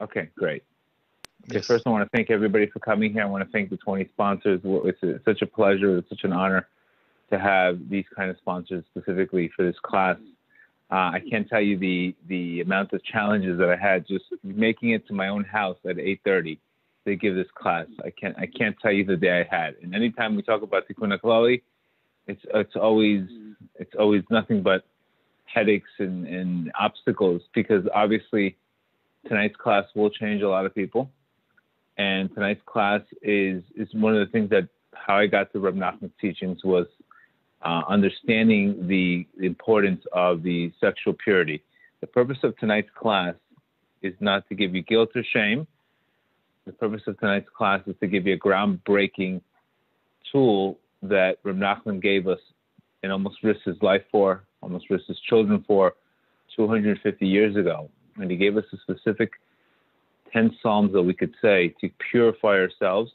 Okay, great. Okay, Yes. first I want to thank everybody for coming here. I want to thank the 20 sponsors. It's such a pleasure. It's such an honor to have these kind of sponsors specifically for this class. I can't tell you the amount of challenges that I had just making it to my own house at 8:30 to give this class. I can't tell you the day I had. And anytime we talk about Tikkun Haklali, it's always nothing but headaches and obstacles, because obviously tonight's class will change a lot of people. And tonight's class is one of the things that how I got to Reb Nachman's teachings was understanding the importance of the sexual purity. The purpose of tonight's class is not to give you guilt or shame. The purpose of tonight's class is to give you a groundbreaking tool that Reb Nachman gave us and almost risked his life for, almost risked his children for 250 years ago. And he gave us a specific 10 Psalms that we could say to purify ourselves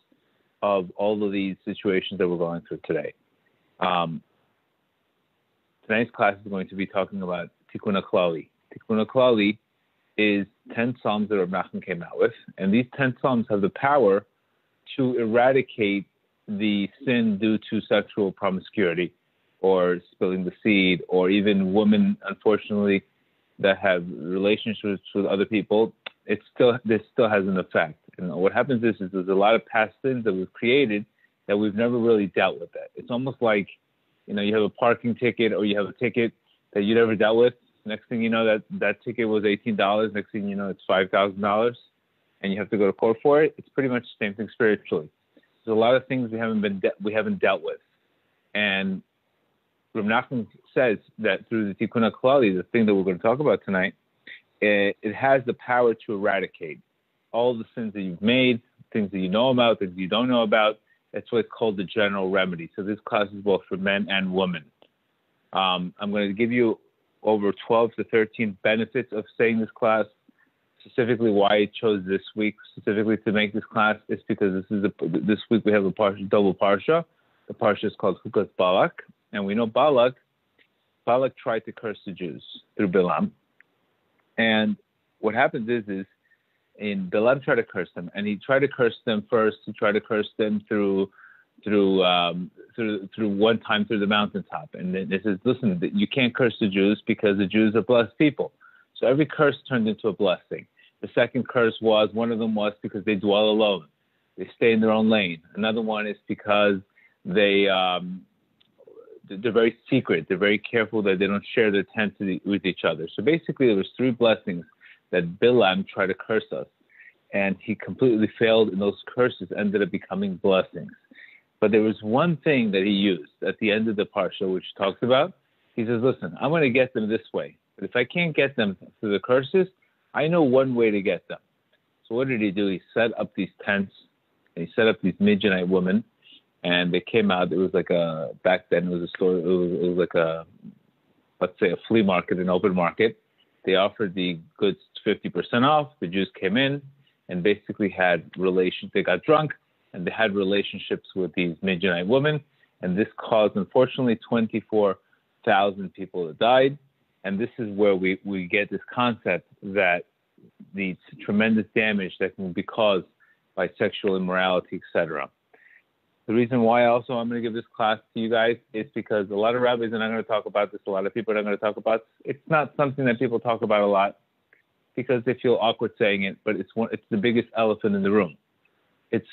of all of these situations that we're going through today. Tonight's class is going to be talking about Tikkun Haklali. Tikkun Haklali is 10 Psalms that Reb Nachman came out with, and these 10 Psalms have the power to eradicate the sin due to sexual promiscuity or spilling the seed, or even women, unfortunately, that have relationships with other people. This still has an effect. And what happens is there's a lot of past sins that we've created that we've never really dealt with it. It's almost like, you have a parking ticket or you have a ticket that you never dealt with. Next thing you know, that ticket was $18. Next thing you know, it's $5,000, and you have to go to court for it. It's pretty much the same thing spiritually. There's a lot of things we haven't dealt with, and Reb Nachman says that through the Tikkun Haklali, the thing that we're going to talk about tonight, it has the power to eradicate all the sins that you've made, things that you know about, things you don't know about. That's what's called the general remedy. So this class is both for men and women. I'm going to give you over 12 to 13 benefits of saying this class. Specifically, why I chose this week specifically to make this class is because this week we have a double parsha. The parsha is called Hukas Balak, and we know Balak tried to curse the Jews through Bilam. And what happens is in Bilam tried to curse them, and he tried to curse them first. He tried to curse them through one time through the mountaintop. And then it says, listen, you can't curse the Jews because the Jews are blessed people. So every curse turned into a blessing. The second curse one of them was because they dwell alone. They stay in their own lane. Another one is because they're very secret. They're very careful that they don't share their tent with each other. So basically, there was 3 blessings that Bilam tried to curse us, and he completely failed, and those curses ended up becoming blessings. But there was one thing that he used at the end of the parsha, which talks about. He says, listen, I'm going to get them this way. But if I can't get them through the curses, I know one way to get them. So what did he do? He set up these tents, and he set up these Midianite women, and they came out. It was like back then it was a store. It was like let's say a flea market, an open market. They offered the goods 50% off. The Jews came in and basically had relations. They got drunk and they had relationships with these Midianite women. And this caused, unfortunately, 24,000 people that died. And this is where we get this concept that the tremendous damage that can be caused by sexual immorality, etc. The reason why also I'm going to give this class to you guys is because a lot of rabbis are not going to talk about this. A lot of people are not going to talk about this. It's not something that people talk about a lot because they feel awkward saying it, but it's the biggest elephant in the room. It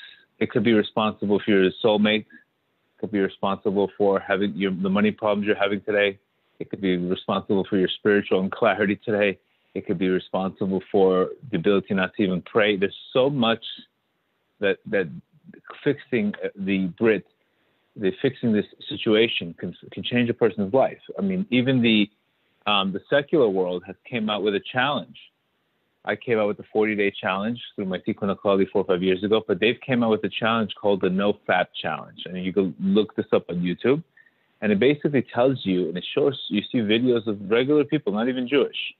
could be responsible for your soulmate. It could be responsible for having the money problems you're having today. It could be responsible for your spiritual clarity today. It could be responsible for the ability not to even pray. There's so much that fixing fixing this situation can change a person's life. I mean, even the secular world has came out with a challenge. I came out with the 40-day challenge through my Tikkun Haklali 4 or 5 years ago, but they've came out with a challenge called the No Fat Challenge. And you can look this up on YouTube. And it basically tells you, and it shows, you see videos of regular people, not even Jewish.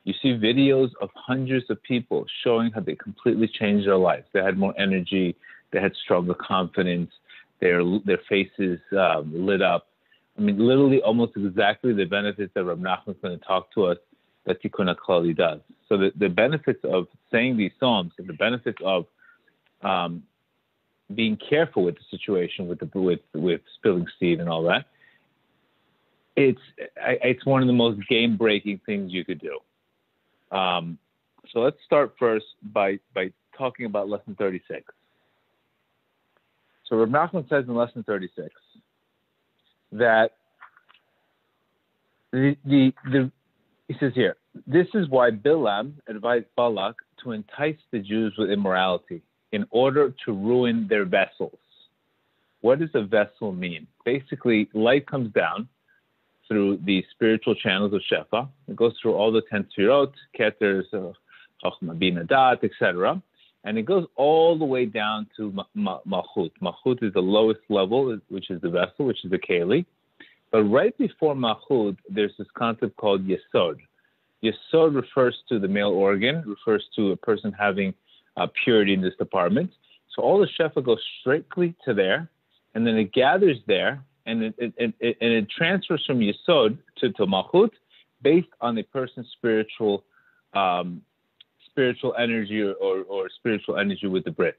You see videos of hundreds of people showing how they completely changed their lives. They had more energy. They had stronger confidence. Their faces lit up. I mean, literally almost exactly the benefits that Reb Nachman is going to talk to us that Tikkun Haklali does. So the benefits of saying these psalms and the benefits of being careful with the situation, with spilling seed and all that, it's one of the most game-breaking things you could do. So let's start first by talking about lesson 36. So Rav Nachman says in lesson 36 that he says here, this is why Bilam advised Balak to entice the Jews with immorality in order to ruin their vessels. What does a vessel mean? Basically, light comes down through the spiritual channels of Shefa. It goes through all the 10 Sfirot, Keter, Chochmah, Bina, Dat, etc. And it goes all the way down to Malchut. Malchut is the lowest level, which is the vessel, which is the Keli. But right before Malchut, there's this concept called Yesod. Yesod refers to the male organ, refers to a person having purity in this department. So all the Shefa goes strictly to there, and then it gathers there, and it transfers from Yesod to Malchut based on a person's spiritual energy or spiritual energy with the Brit.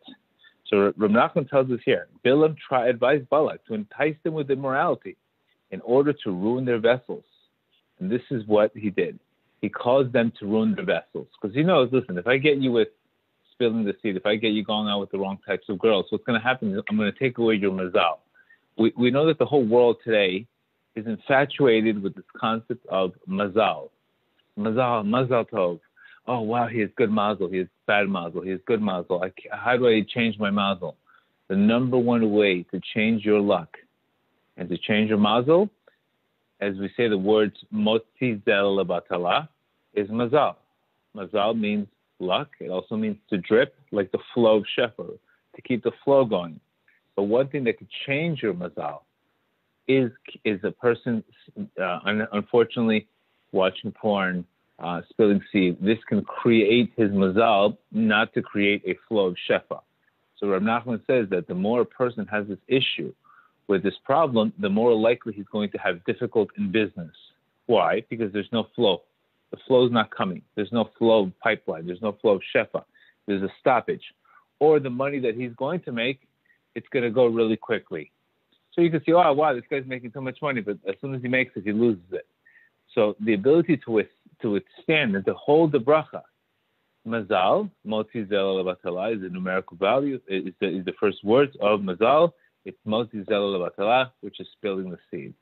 So Rav Nachman tells us here, Bilam advised Balak to entice them with immorality in order to ruin their vessels. And this is what he did. He caused them to ruin their vessels. Because he knows, listen, if I get you with spilling the seed, if I get you going out with the wrong types of girls, what's going to happen is I'm going to take away your mazal. We know that the whole world today is infatuated with this concept of mazal. Mazal tov. Oh, wow, he has good mazel. He has bad mazel. He has good mazel. How do I change my mazel? The number one way to change your luck and to change your mazel, as we say the words motzi zel lebatala, is mazal. Mazal means luck. It also means to drip, like the flow of shefa, to keep the flow going. But one thing that could change your mazal is a person, unfortunately, watching porn, spilling seed. This can create his mazal, not to create a flow of shefa. So Rav Nachman says that the more a person has this issue with this problem, the more likely he's going to have difficult in business. Why? Because there's no flow. The flow is not coming. There's no flow of pipeline. There's no flow of shefa. There's a stoppage. Or the money that he's going to make, it's going to go really quickly. So you can see, oh, wow, this guy's making so much money, but as soon as he makes it, he loses it. So the ability to withstand and to hold the bracha, mazal, motzi zel levatala, is the numerical value, is the first words of mazal. It's motzi zel levatala, which is spilling the seed.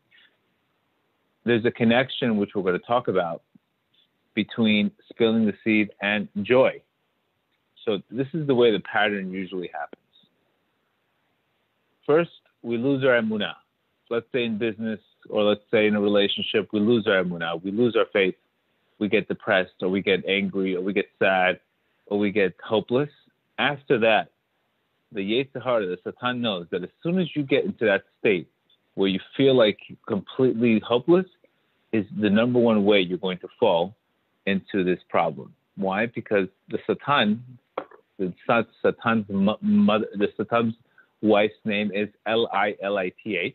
There's a connection, which we're going to talk about, between spilling the seed and joy. So this is the way the pattern usually happens. First, we lose our emunah. Let's say in business, or let's say in a relationship, we lose our emunah, we lose our faith, we get depressed, or we get angry, or we get sad, or we get hopeless. After that, the Yetzer Hara, the Satan, knows that as soon as you get into that state where you feel like completely hopeless, is the number one way you're going to fall into this problem. Why? Because the Satan, the Satan's wife's name is Lilith,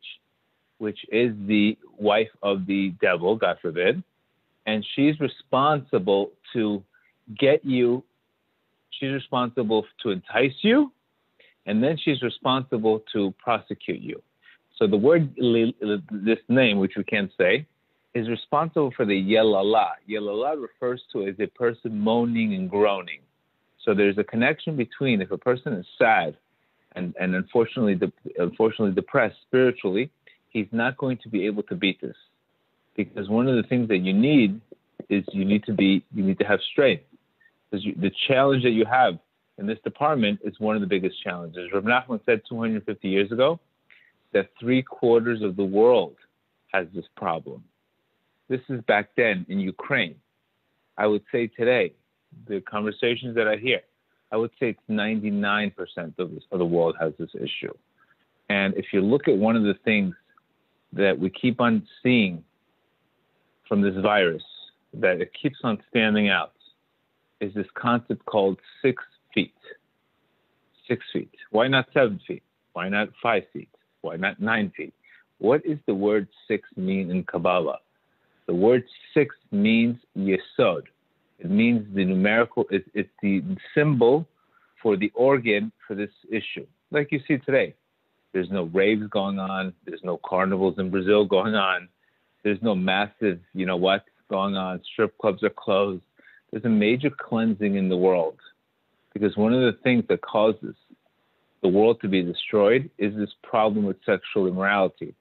which is the wife of the devil, God forbid, and she's responsible to get you, she's responsible to entice you, and then she's responsible to prosecute you. So the word, this name, which we can't say, is responsible for the yelala. Yelala refers to as a person moaning and groaning. So there's a connection between, if a person is sad and unfortunately depressed spiritually, he's not going to be able to beat this. Because one of the things that you need is you need to have strength. Because the challenge that you have in this department is one of the biggest challenges. Rav Nachman said 250 years ago that 3/4 of the world has this problem. This is back then in Ukraine. I would say today, the conversations that I hear, I would say it's 99% of the world has this issue. And if you look at one of the things that we keep on seeing from this virus, that it keeps on standing out, is this concept called 6 feet. 6 feet. Why not 7 feet? Why not 5 feet? Why not 9 feet? What does the word 6 mean in Kabbalah? The word 6 means yesod. It means the numerical, it's the symbol for the organ for this issue. Like you see today, there's no raves going on. There's no carnivals in Brazil going on. There's no massive, going on. Strip clubs are closed. There's a major cleansing in the world, because one of the things that causes the world to be destroyed is this problem with sexual immorality.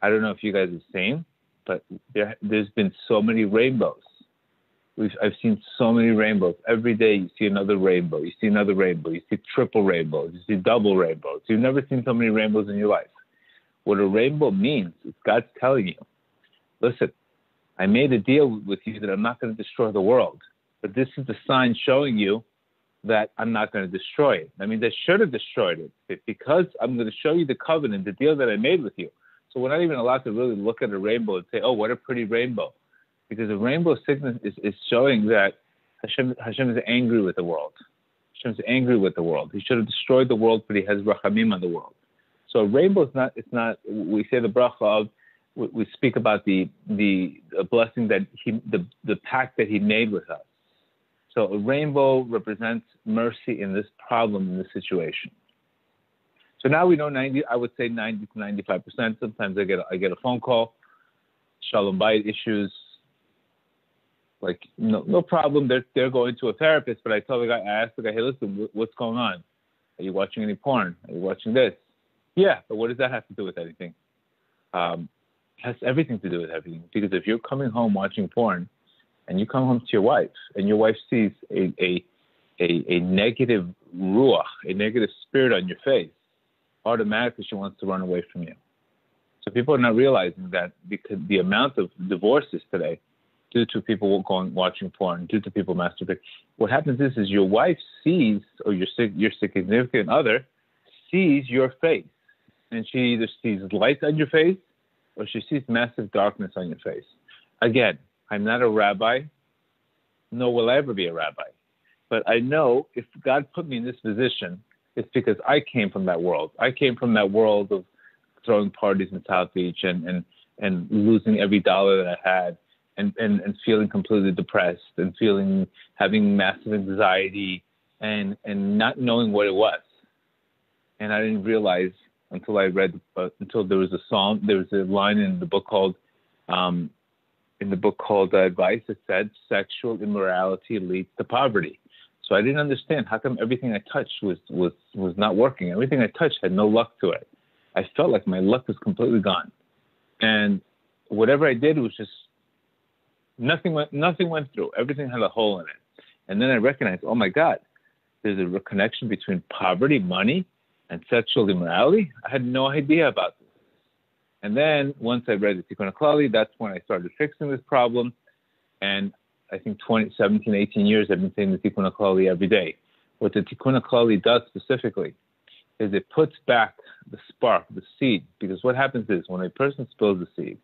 I don't know if you guys have seen, but there's been so many rainbows. I've seen so many rainbows. Every day you see another rainbow. You see another rainbow. You see triple rainbows. You see double rainbows. You've never seen so many rainbows in your life. What a rainbow means is God's telling you, listen, I made a deal with you that I'm not going to destroy the world, but this is the sign showing you that I'm not going to destroy it. I mean, they should have destroyed it, because I'm going to show you the covenant, the deal that I made with you. So we're not even allowed to really look at a rainbow and say, oh, what a pretty rainbow. Because the rainbow sickness is showing that Hashem is angry with the world. Hashem is angry with the world. He should have destroyed the world, but he has rachamim on the world. So a rainbow it's not, we say the bracha of, we speak about the blessing that the pact that he made with us. So a rainbow represents mercy in this problem, in this situation. So now we know 90 to 95%. Sometimes I get a phone call, shalom bayit issues. Like, no problem. They're going to a therapist, but I asked the guy, hey, listen, what's going on? Are you watching any porn? Are you watching this? Yeah, but what does that have to do with anything? It has everything to do with everything. Because if you're coming home watching porn, and you come home to your wife, and your wife sees a negative ruach, a negative spirit on your face, automatically she wants to run away from you. So people are not realizing that, because the amount of divorces today, due to people watching porn, due to people masturbating, what happens is your wife sees, or your significant other sees your face, and she either sees light on your face, or she sees massive darkness on your face. Again, I'm not a rabbi, nor will I ever be a rabbi. But I know if God put me in this position, it's because I came from that world. I came from that world of throwing parties in South Beach and losing every dollar that I had, and feeling completely depressed, and having massive anxiety, and not knowing what it was. And I didn't realize until I read, until there was a psalm, there was a line in the book called Advice. It said, sexual immorality leads to poverty. So I didn't understand how come everything I touched was not working. Everything I touched had no luck to it. I felt like my luck was completely gone. And whatever I did was just, nothing went through. Everything had a hole in it. And then I recognized, oh my God, there's a connection between poverty, money, and sexual immorality. I had no idea about this. And then once I read the Tikkun Haklali, that's when I started fixing this problem. And I think 17, 18 years I've been saying the Tikkun Haklali every day. What the Tikkun Haklali does specifically is it puts back the spark, the seed. Because what happens is when a person spills the seed,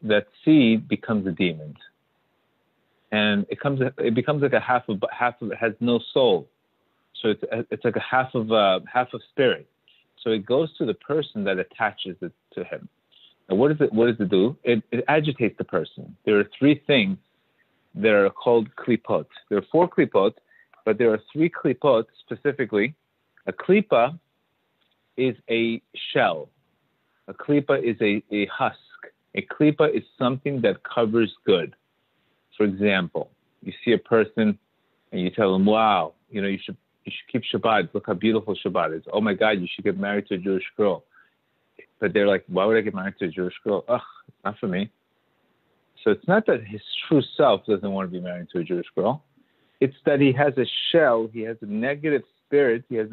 that seed becomes a demon. And it becomes like a half of it has no soul. So it's like a half of spirit. So it goes to the person that attaches it to him. And what does it do? It agitates the person. There are 3 things that are called klipot. There are 4 klipot, but there are 3 klipot specifically. A klipa is a shell. A klipa is a husk. A klipa is something that covers good. For example, you see a person and you tell them, wow, you should keep Shabbat. Look how beautiful Shabbat is. Oh my God, you should get married to a Jewish girl. But they're like, why would I get married to a Jewish girl? Ugh, it's not for me. So it's not that his true self doesn't want to be married to a Jewish girl. It's that he has a shell, he has a negative spirit, he has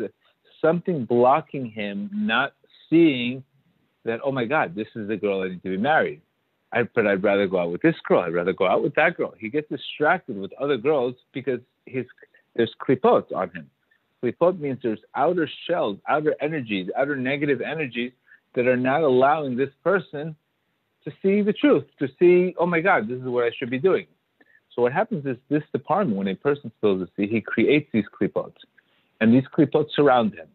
something blocking him not seeing that, oh my God, this is the girl I need to be married. But I'd rather go out with this girl. I'd rather go out with that girl. He gets distracted with other girls because there's klipot on him. Klipot means there's outer shells, outer energies, outer negative energies that are not allowing this person to see the truth, to see, oh my God, this is what I should be doing. So what happens is this department, when a person spills the seed, he creates these klipot. And these klipot surround him.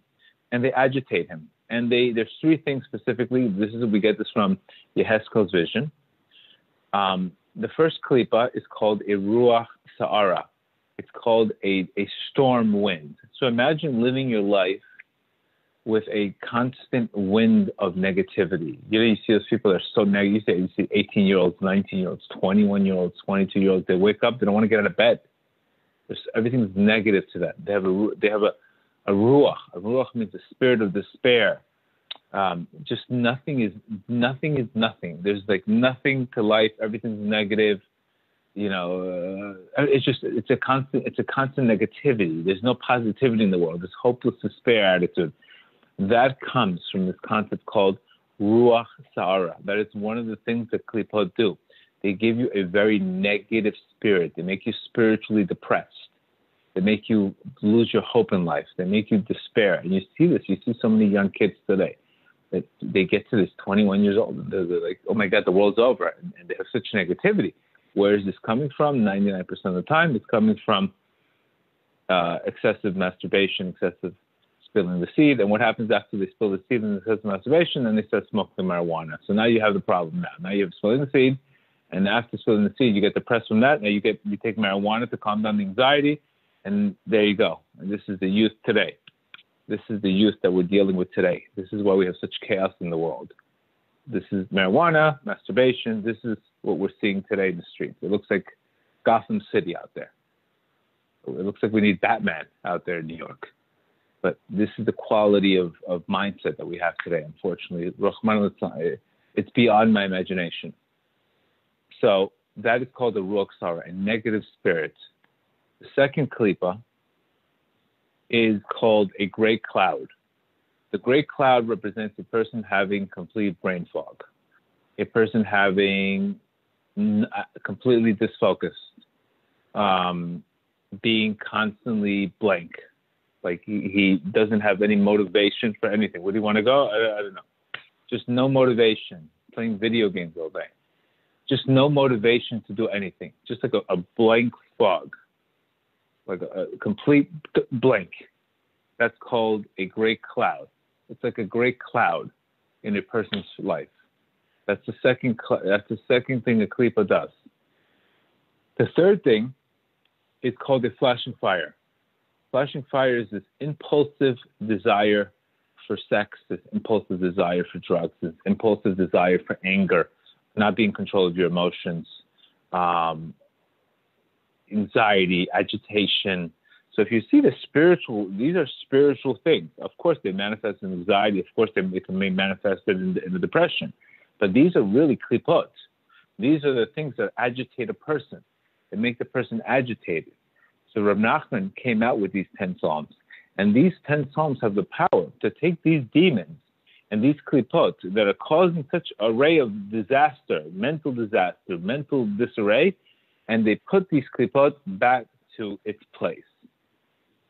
And they agitate him. And there's 3 things specifically. We get this from Yehezkel's vision. the first klipa is called a ruach sa'ara. It's called a storm wind. So imagine living your life with a constant wind of negativity. You see those people that are so negative. You see 18-year-olds, 19-year-olds, 21-year-olds, 22-year-olds. They wake up, they don't want to get out of bed. Everything's negative to them. They have a ruach. A ruach means the spirit of despair. Just nothing is nothing. There's like nothing to life. Everything's negative. It's a constant negativity. There's no positivity in the world. This hopeless despair attitude. That comes from this concept called ruach sa'ara. That is one of the things that klipot do. They give you a very negative spirit. They make you spiritually depressed. They make you lose your hope in life. They make you despair. And you see this. You see so many young kids today that they get to this 21 years old. And they're like, oh my God, the world's over. And they have such negativity. Where is this coming from? 99% of the time, it's coming from excessive masturbation, excessive spilling the seed. And what happens after they spill the seed and excessive masturbation? Then they start smoking marijuana. So now you have the problem now. Now you have spilling the seed. And after spilling the seed, you get depressed from that. Now you take marijuana to calm down the anxiety. And there you go. And this is the youth today. This is the youth that we're dealing with today. This is why we have such chaos in the world. This is marijuana, masturbation. This is what we're seeing today in the streets. It looks like Gotham City out there. It looks like we need Batman out there in New York. But this is the quality of mindset that we have today, unfortunately. It's beyond my imagination. So that is called a ruach sa'ara, a negative spirit. The second klipa is called a gray cloud. The gray cloud represents a person having complete brain fog, a person having completely disfocused, being constantly blank, like he doesn't have any motivation for anything. Where do you want to go? I don't know. Just no motivation, playing video games all day. Just no motivation to do anything. Just like a blank fog, like a complete blank. That's called a gray cloud. It's like a gray cloud in a person's life. That's the second thing a klipa does. The third thing is called a flashing fire. Flashing fire is this impulsive desire for sex, this impulsive desire for drugs, this impulsive desire for anger, not being in control of your emotions, anxiety, agitation. So if you see these are spiritual things. Of course, they manifest in anxiety. Of course, they may manifest in the depression. But these are really klipot. These are the things that agitate a person. They make the person agitated. So Rab Nachman came out with these 10 Psalms. And these 10 Psalms have the power to take these demons and these klipot that are causing such array of disaster, mental disarray, and they put these klipot back to its place.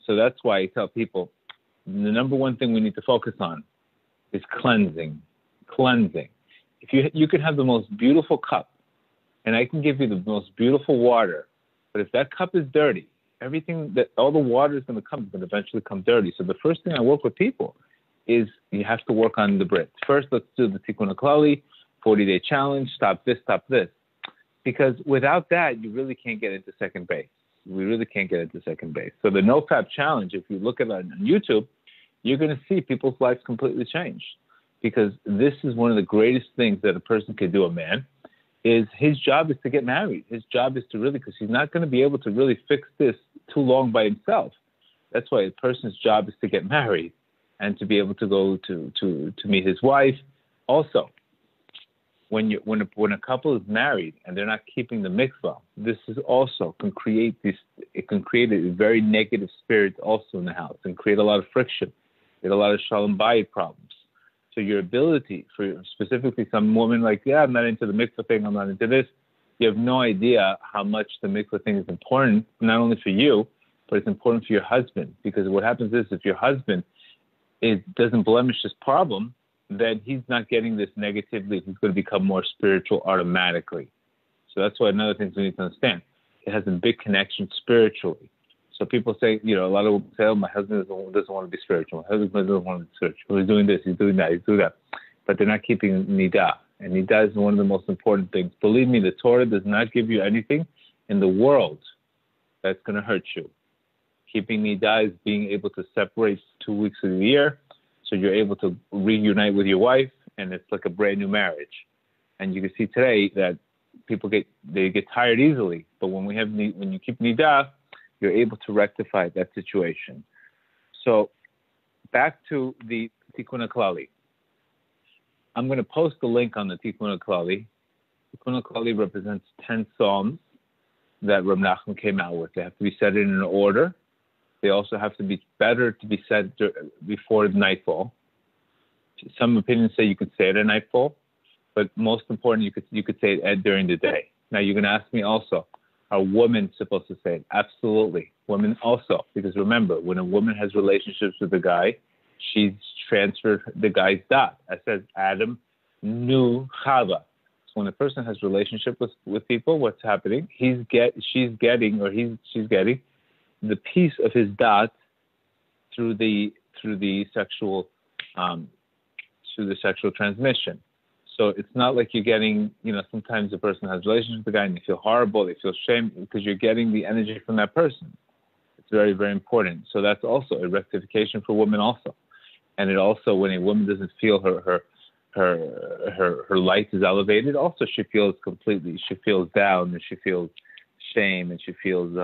So that's why I tell people, the number one thing we need to focus on is cleansing. If you can have the most beautiful cup, and I can give you the most beautiful water, but if that cup is dirty, all the water is going to eventually come dirty. So the first thing I work with people is you have to work on the Brit. First, let's do the Tikkun Haklali, 40-day challenge, stop this. Because without that, you really can't get into second base. We really can't get into second base. So the NoFap challenge, if you look at it on YouTube, you're going to see people's lives completely change. Because this is one of the greatest things that a person can do, a man, is his job is to get married. His job is to really, because he's not going to be able to really fix this too long by himself. That's why a person's job is to get married and to be able to go to meet his wife. Also, when a couple is married and they're not keeping the mikvah, this is also can create a very negative spirit also in the house and create a lot of friction, create a lot of shalom bayit problems. So your ability for specifically some woman like, I'm not into the mikvah thing, I'm not into this. You have no idea how much the mikvah thing is important, not only for you, but it's important for your husband. Because what happens is if your husband doesn't blemish this problem, then he's not getting this negatively. He's going to become more spiritual automatically. So that's why another thing we need to understand. It has a big connection spiritually. So people say, a lot of people say, my husband doesn't want to be spiritual. My husband doesn't want to be spiritual. He's doing this, he's doing that, he's doing that. But they're not keeping nidah. And nida is one of the most important things. Believe me, the Torah does not give you anything in the world that's going to hurt you. Keeping nida is being able to separate 2 weeks of the year, so you're able to reunite with your wife, and it's like a brand new marriage. And you can see today that people get tired easily, but when you keep nida, you're able to rectify that situation. So back to the Tikkun Haklali. I'm going to post the link on the Tikkun Haklali. Tikkun Haklali represents 10 psalms that Reb Nachman came out with. They have to be said in an order. They also have to be better to be said before nightfall. Some opinions say you could say it at nightfall, but most important, you could say it during the day. Now you're going to ask me also, are women supposed to say it? Absolutely. Women also, because remember, when a woman has relationships with a guy, she's transferred the guy's dot. It says Adam knew Chava. So when a person has relationship with people, what's happening? She's getting the piece of his dot through the sexual transmission. So it's not like you're getting, sometimes a person has a relationship with a guy and they feel horrible, they feel shame, because you're getting the energy from that person. It's very, very important. So that's also a rectification for women also. And it also, when a woman doesn't feel her light is elevated, also she feels down, and she feels shame, and she feels,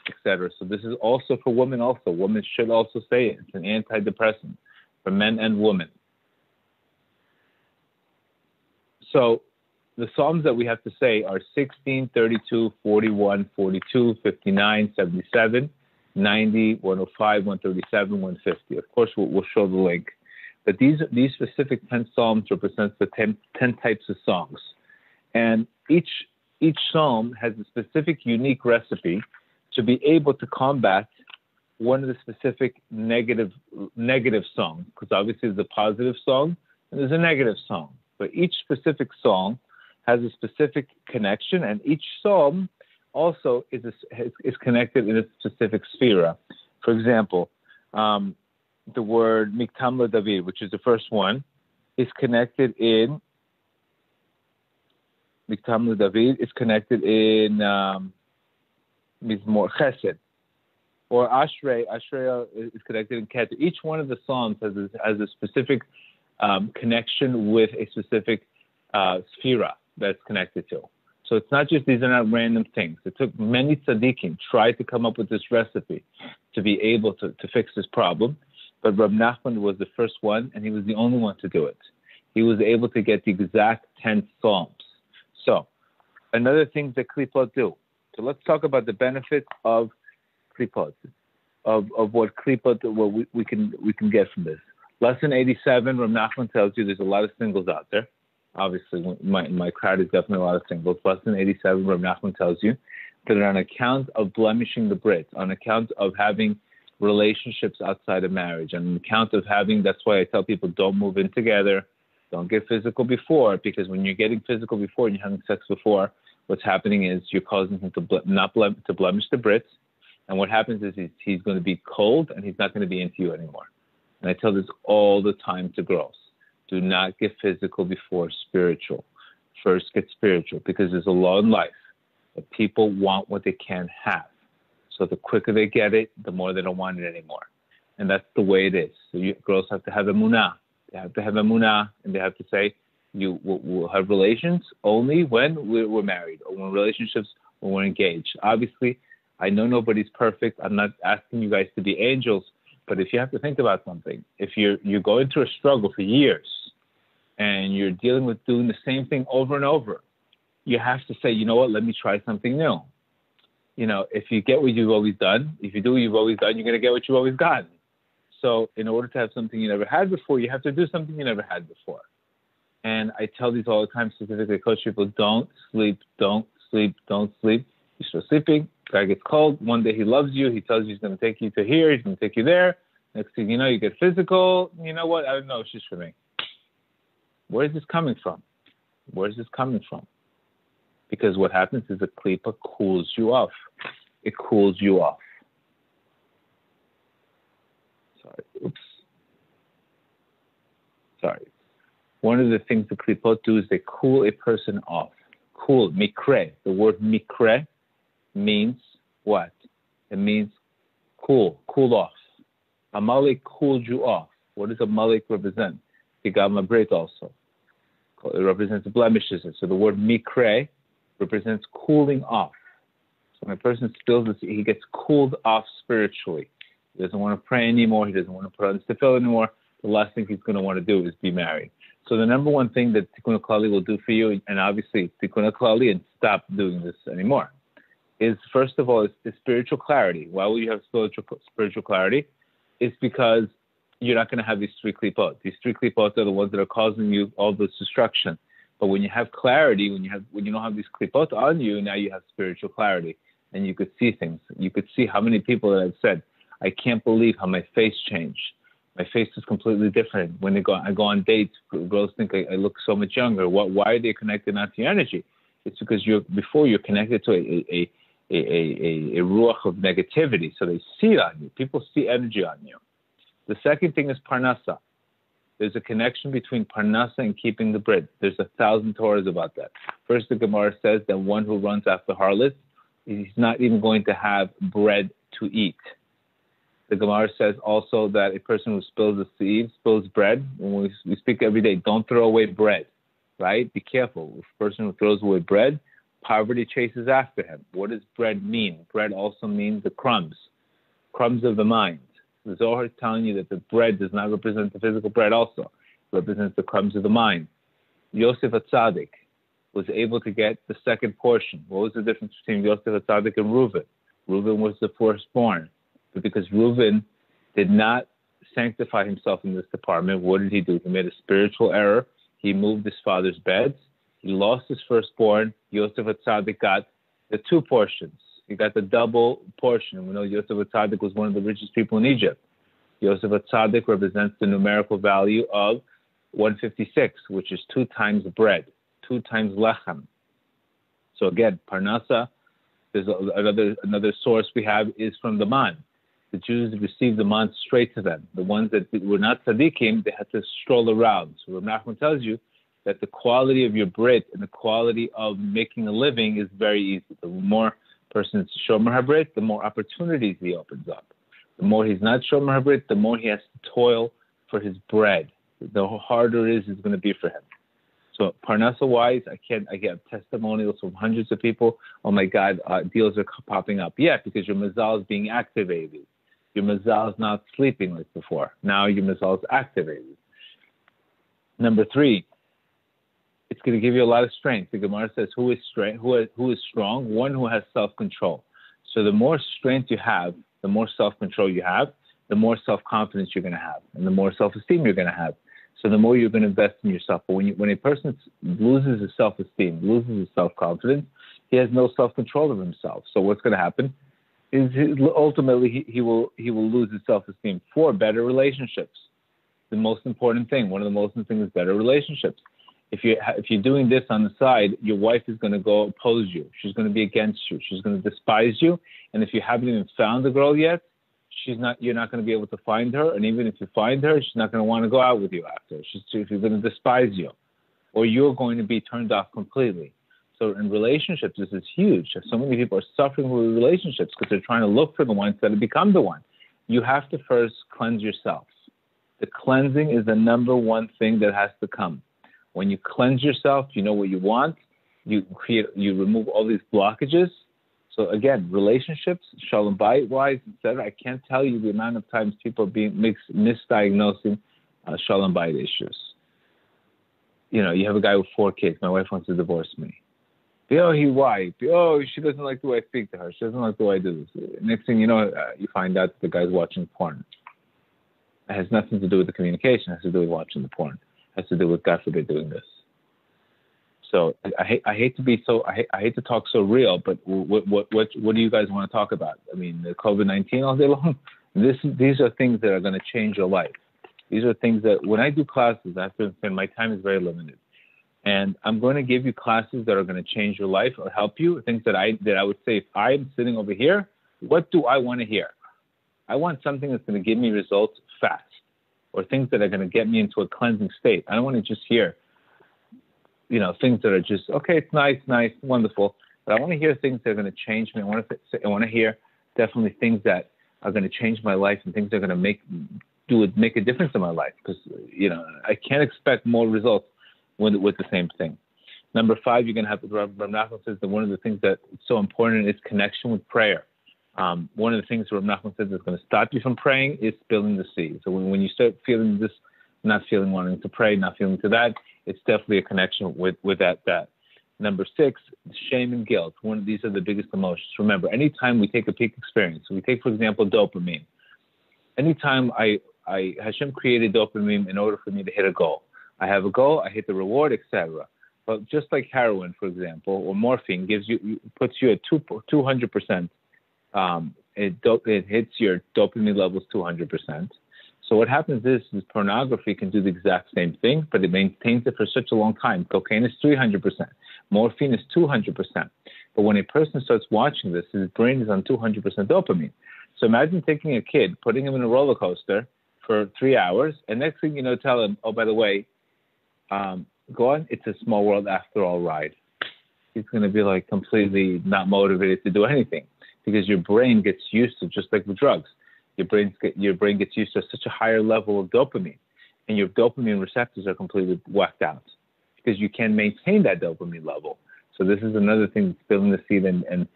etc. So this is also for women also. Women should also say it. It's an antidepressant for men and women. So the Psalms that we have to say are 16, 32, 41, 42, 59, 77, 90, 105, 137, 150. Of course, we'll show the link. But these specific 10 Psalms represents the 10 types of songs. And each Psalm has a specific, unique recipe to be able to combat one of the specific negative songs. Because obviously there's a positive song and there's a negative song. But each specific song has a specific connection, and each psalm also is connected in a specific sphere. For example, the word Miktam David, which is the first one, is connected in Miktam David is connected in Mizmor Chesed, or Ashrei is connected in Keter. Each one of the psalms has a specific connection with a specific sphera that's connected to. So it's not just, these are not random things. It took many tzaddikim tried to come up with this recipe to be able to fix this problem, but Reb Nachman was the first one, and he was the only one to do it. He was able to get the exact 10 psalms. So another thing that klipot do. So let's talk about the benefits of klipot, of what klipot, what we can get from this. Lesson 87, Reb Nachman tells you there's a lot of singles out there. Obviously, my crowd is definitely a lot of singles. Lesson 87, Reb Nachman tells you that on account of blemishing the Brit, on account of having relationships outside of marriage, on account of having, that's why I tell people don't move in together, don't get physical before, because when you're getting physical before and you're having sex before, what's happening is you're causing him to blemish the Brits, and what happens is he's going to be cold and he's not going to be into you anymore. And I tell this all the time to girls. Do not get physical before spiritual. First get spiritual, because there's a law in life that people want what they can't have. So the quicker they get it, the more they don't want it anymore. And that's the way it is. So girls have to have emunah. They have to have emunah, and they have to say, we'll have relations only when we're married, or when we're engaged. Obviously, I know nobody's perfect. I'm not asking you guys to be angels. But if you have to think about something, if you're going through a struggle for years and you're dealing with doing the same thing over and over, you have to say, you know what, let me try something new. If you get what you've always done, if you do what you've always done, you're going to get what you've always gotten. So in order to have something you never had before, you have to do something you never had before. And I tell these all the time, specifically, I coach people, don't sleep. You start sleeping, guy gets cold. One day he loves you. He tells you he's going to take you to here. He's going to take you there. Next thing you know, you get physical. You know what? I don't know. It's just for me. Where is this coming from? Because what happens is the klipa cools you off. It cools you off. Sorry. one of the things the klipot do is they cool a person off. Cool, mikre. The word mikre means what? It means cool off. Amalek cooled you off. What does Amalek represent? He got my break also. It represents blemishes. So the word mikre represents cooling off. So when a person spills this, he gets cooled off spiritually. He doesn't want to pray anymore. He doesn't want to put on his tefillin anymore. The last thing he's going to want to do is be married. So the number one thing that Tikkun Haklali will do for you, and obviously Tikkun Haklali, and stop doing this anymore, is first of all, is spiritual clarity. Why will you have spiritual clarity? It's because you're not going to have these three klipot. These three klipot are the ones that are causing you all this destruction. But when you have clarity, when you don't have these klipot on you, now you have spiritual clarity, and you could see things. You could see how many people that have said, "I can't believe how my face changed. My face is completely different. When I go on dates, girls think I look so much younger. Why are they connected not to your energy? It's because you're connected to a ruach of negativity, so they see it on you. People see energy on you. The second thing is parnasa. There's a connection between parnasa and keeping the bread. There's 1,000 Torahs about that. First, the Gemara says that one who runs after harlots, he's not even going to have bread to eat. The Gemara says also that a person who spills the seed, spills bread. When we speak every day, don't throw away bread, right? Be careful. If a person who throws away bread, poverty chases after him. What does bread mean? Bread also means the crumbs of the mind. The Zohar is telling you that the bread does not represent the physical bread also. It represents the crumbs of the mind. Yosef HaTzadik was able to get the second portion. What was the difference between Yosef HaTzadik and Reuven? Reuven was the firstborn. But because Reuven did not sanctify himself in this department, what did he do? He made a spiritual error. He moved his father's beds. He lost his firstborn. Yosef HaTzadik got the two portions. He got the double portion. We know Yosef HaTzadik was one of the richest people in Egypt. Yosef HaTzadik represents the numerical value of 156, which is 2 times bread, 2 times lechem. So again, parnasa, there's another source we have is from the man. The Jews received the man straight to them. The ones that were not tzaddikim, they had to stroll around. So Rav Nachman tells you that the quality of your brit and the quality of making a living is very easy. The more person is shomer habrit, the more opportunities he opens up. The more he's not shomer habrit, the more he has to toil for his bread. The harder it is going to be for him. So parnasa-wise, I get testimonials from hundreds of people. Oh my God, deals are popping up. Yeah, because your mazal is being activated. Your mazal is not sleeping like before. Now your mazal is activated. Number 3, it's going to give you a lot of strength. The Gemara says, who is strong? One who has self-control. So the more strength you have, the more self-control you have, the more self-confidence you're going to have, and the more self-esteem you're going to have. So the more you're going to invest in yourself. But when a person loses his self-esteem, loses his self-confidence, he has no self-control of himself. So what's going to happen is ultimately he will lose his self-esteem for better relationships. The most important thing, one of the most important things is better relationships. If you're doing this on the side, your wife is going to go oppose you. She's going to be against you. She's going to despise you. And if you haven't even found the girl yet, you're not going to be able to find her. And even if you find her, she's not going to want to go out with you after. She's going to despise you, or you're going to be turned off completely. So in relationships, this is huge. So many people are suffering with relationships because they're trying to look for the one instead of become the one. You have to first cleanse yourself. The cleansing is the number one thing that has to come. When you cleanse yourself, you know what you want. You remove all these blockages. So again, relationships, shalom bayit wise, etc. I can't tell you the amount of times people are misdiagnosing shalom bayit issues. You have a guy with 4 kids. My wife wants to divorce me. He white. She doesn't like the way I speak to her. She doesn't like the way I do this. Next thing you know, you find out the guy's watching porn. It has nothing to do with the communication. It has to do with watching the porn. It has to do with, God forbid, doing this. So I hate to talk so real, but what do you guys want to talk about? I mean, the COVID-19 all day long. These are things that are going to change your life. These are things that when I do classes, I have to understand my time is very limited, and I'm going to give you classes that are going to change your life or help you. Things that I would say, if I'm sitting over here, what do I want to hear? I want something that's going to give me results fast. or things that are going to get me into a cleansing state. I don't want to just hear, things that are just, okay, it's nice, wonderful. But I want to hear things that are going to change me. I want to hear definitely things that are going to change my life and things that are going to make a difference in my life. Because, I can't expect more results with the same thing. Number 5, you're going to have, Rav Nachman says that one of the things that is so important is connection with prayer. One of the things Rav Nachman says that's going to stop you from praying is spilling the seed. So when you start feeling this, not feeling wanting to pray, not feeling to that, it's definitely a connection with that. Number 6, shame and guilt. These are the biggest emotions. Remember, anytime we take a peak experience, so we take, for example, dopamine. Anytime Hashem created dopamine in order for me to hit a goal. I have a goal, I hit the reward, etc. But just like heroin, for example, or morphine puts you at 200%. It hits your dopamine levels 200%. So what happens is pornography can do the exact same thing, but it maintains it for such a long time. Cocaine is 300%. Morphine is 200%. But when a person starts watching this, his brain is on 200% dopamine. So imagine taking a kid, putting him in a roller coaster for 3 hours, and next thing you know, tell him, oh, by the way, go on, it's a small world after all ride. He's going to be like completely not motivated to do anything because your brain gets used to, just like with drugs, your brain gets used to such a higher level of dopamine, and your dopamine receptors are completely whacked out because you can't maintain that dopamine level. So this is another thing that spilling the seed and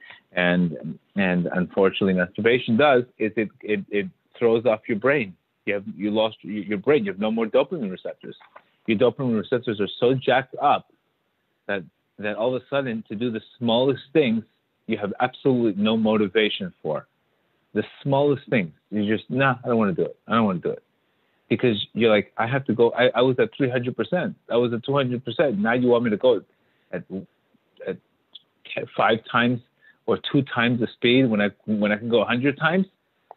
unfortunately masturbation does is it throws off your brain. You lost your brain. You have no more dopamine receptors. Your dopamine receptors are so jacked up that all of a sudden to do the smallest things you have absolutely no motivation for. The smallest things. You just, I don't want to do it. I don't want to do it. Because you're like, I have to go. I was at 300%. I was at 200%. Now you want me to go at 5 times or 2 times the speed when I can go 100 times?